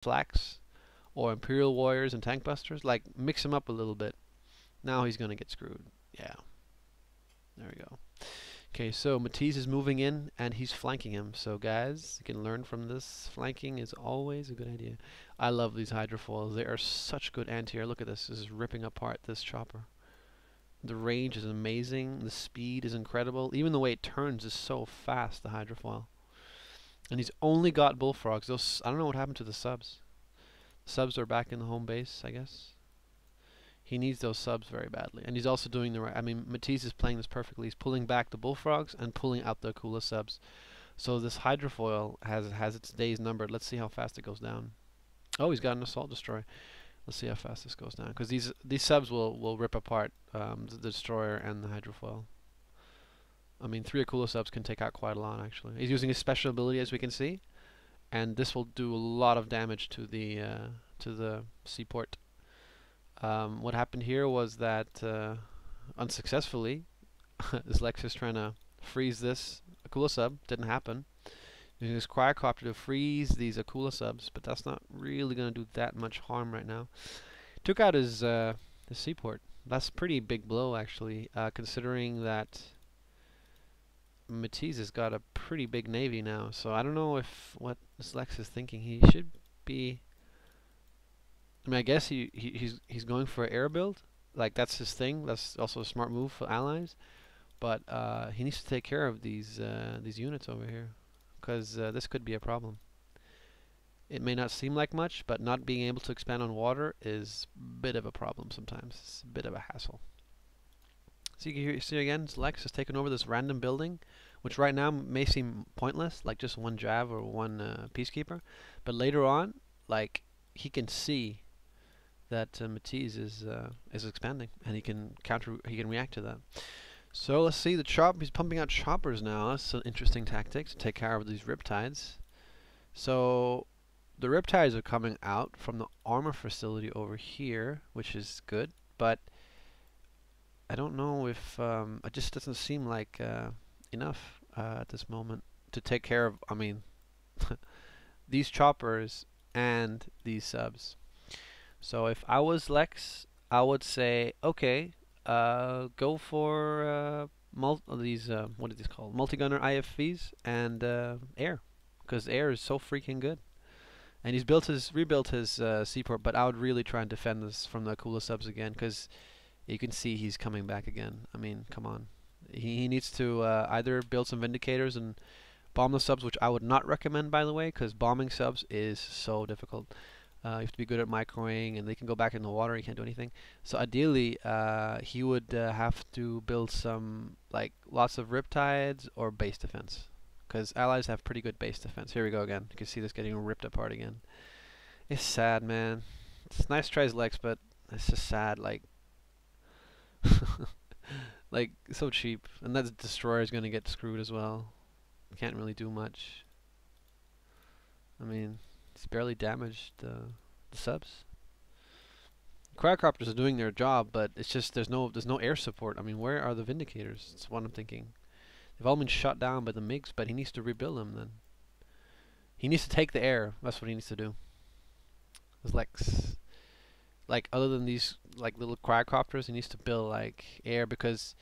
Flax or Imperial Warriors and Tank Busters. Like, mix him up a little bit. Now he's going to get screwed. Yeah. There we go. Okay, so Matiz is moving in and he's flanking him. So guys, you can learn from this. Flanking is always a good idea. I love these hydrofoils. They are such good anti-air. Look at this. This is ripping apart this chopper. The range is amazing. The speed is incredible. Even the way it turns is so fast, the hydrofoil. And he's only got bullfrogs. Those, I don't know what happened to the subs. The subs are back in the home base, I guess. He needs those subs very badly. And he's also doing the right... I mean, Matiz is playing this perfectly. He's pulling back the bullfrogs and pulling out the Akula subs. So this hydrofoil has its days numbered. Let's see how fast it goes down. Oh, he's got an assault destroyer. Let's see how fast this goes down. Because these subs will rip apart the destroyer and the hydrofoil. I mean, 3 Akula subs can take out quite a lot, actually. He's using his special ability, as we can see. And this will do a lot of damage to the seaport. What happened here was that unsuccessfully, Zlex is trying to freeze this Akula sub. Didn't happen. Using his cryocopter to freeze these Akula subs, but that's not really going to do that much harm right now. Took out his seaport. That's a pretty big blow, actually, considering that Matiz has got a pretty big navy now. So I don't know if what Zlex is thinking. He should be... I mean, I guess he's going for an air build. Like, that's his thing. That's also a smart move for allies. But he needs to take care of these units over here, because this could be a problem. It may not seem like much, but not being able to expand on water is a bit of a problem sometimes. It's a bit of a hassle. So you can see again, Zlex has taken over this random building, which right now may seem pointless, like just one Jav or one Peacekeeper. But later on, like, he can see that Matiz is expanding, and he can react to that. So let's see the chop. He's pumping out choppers now. That's an interesting tactic to take care of these riptides. So the riptides are coming out from the armor facility over here, which is good, but I don't know if it just doesn't seem like enough at this moment to take care of, I mean, these choppers and these subs. So if I was Lex, I would say, okay, go for what are these called? Multi-gunner IFVs and air, because air is so freaking good. And he's rebuilt his seaport, but I would really try and defend this from the Akula subs again, because you can see he's coming back again. I mean, come on. He needs to either build some Vindicators and bomb the subs, which I would not recommend, by the way, because bombing subs is so difficult. You have to be good at microwing, and they can go back in the water. You can't do anything. So ideally, he would have to build some, like, lots of riptides or base defense, because allies have pretty good base defense. Here we go again. You can see this getting ripped apart again. It's sad, man. It's nice tries, Lex, but it's just sad. Like, like, so cheap. And that destroyer is going to get screwed as well. Can't really do much. I mean, it's barely damaged the subs. Cryocopters are doing their job, but it's just there's no air support. I mean, where are the Vindicators? That's what I'm thinking. They've all been shot down by the MiGs, but he needs to rebuild them then. He needs to take the air. That's what he needs to do. Zlex. Like, other than these like little cryocopters, he needs to build like air, because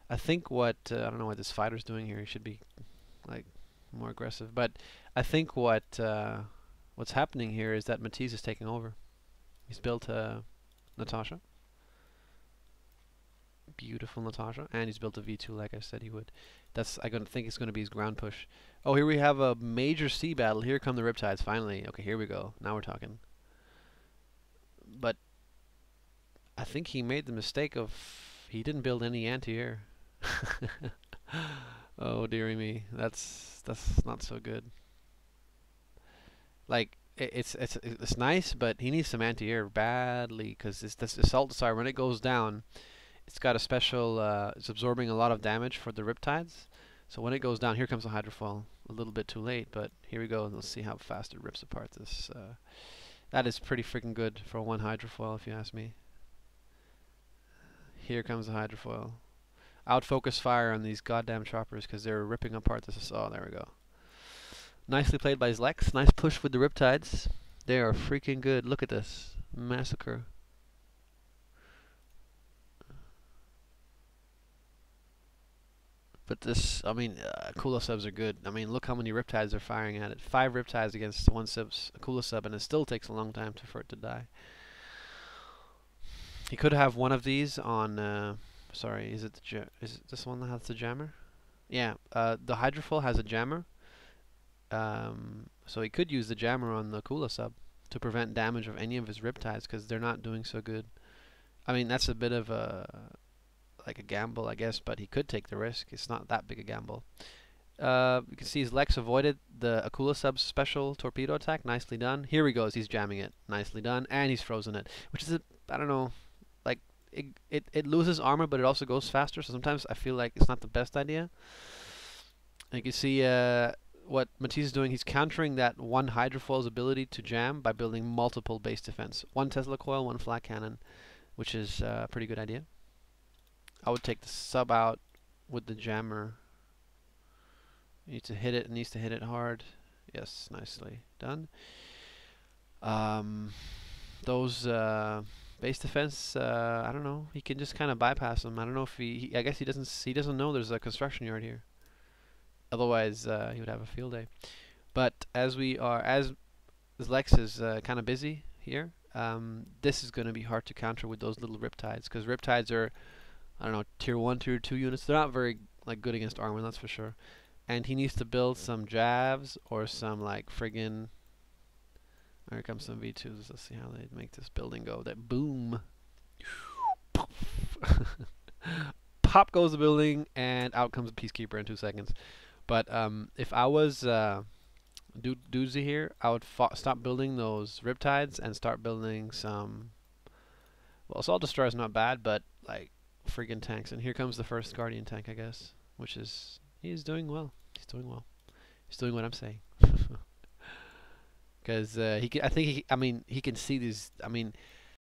I think what I don't know what this fighter's doing here. He should be like more aggressive, but I think what's happening here is that Matiz is taking over. He's built Natasha, beautiful Natasha, and he's built a V2 like I said he would. That's I think it's going to be his ground push. Oh, here we have a major sea battle. Here come the riptides finally. Okay, here we go. Now we're talking. But I think he made the mistake of he didn't build any anti-air. Oh dearie me, that's not so good. Like, it's nice, but he needs some anti-air badly, because this assault destroyer, when it goes down, it's got a special it's absorbing a lot of damage for the riptides. So when it goes down, here comes the hydrofoil. A little bit too late, but here we go, and let's see how fast it rips apart this. That is pretty freaking good for one hydrofoil, if you ask me. Here comes the hydrofoil. Outfocus fire on these goddamn choppers, because they're ripping apart this. Oh, there we go. Nicely played by Zlex. Nice push with the riptides. They are freaking good. Look at this. Massacre. But this, I mean, Kula subs are good. I mean, look how many Riptides they're firing at it. 5 Riptides against 1 Kula sub, and it still takes a long time for it to die. He could have one of these on. Sorry, is it is it this one that has the jammer? Yeah, the Hydrofoil has a jammer. So he could use the jammer on the Kula sub to prevent damage of any of his Riptides because they're not doing so good. I mean, that's a bit of a like a gamble, I guess, but he could take the risk. It's not that big a gamble. You can see Zlex avoided the Akula sub's special torpedo attack. Nicely done. Here he goes. He's jamming it. Nicely done. And he's frozen it, which is I don't know, like it loses armor, but it also goes faster. So sometimes I feel like it's not the best idea. And you can see what Matiz is doing. He's countering that one Hydrofoil's ability to jam by building multiple base defense. 1 Tesla coil, 1 flat cannon, which is a pretty good idea. I would take the sub out with the jammer. You need to hit it. It needs to hit it hard. Yes, nicely done. Those base defense, I don't know. He can just kind of bypass them. I don't know if I guess he doesn't know there's a construction yard here. Otherwise, he would have a field day. But as Zlex is kind of busy here, this is going to be hard to counter with those little Riptides, because Riptides are, I don't know, tier 1, tier 2 units. They're not very like good against armor, that's for sure. And he needs to build some Javs or some like friggin'. Here comes some V2s. Let's see how they make this building go. That boom. Pop goes the building, and out comes a Peacekeeper in 2 seconds. But if I was Doozy here, I would stop building those Riptides and start building some. Well, Assault Destroyer is not bad, but like friggin' tanks. And here comes the first Guardian tank, I guess, which is he's doing well. He's doing well. He's doing what I'm saying. Because I think he can see these. I mean,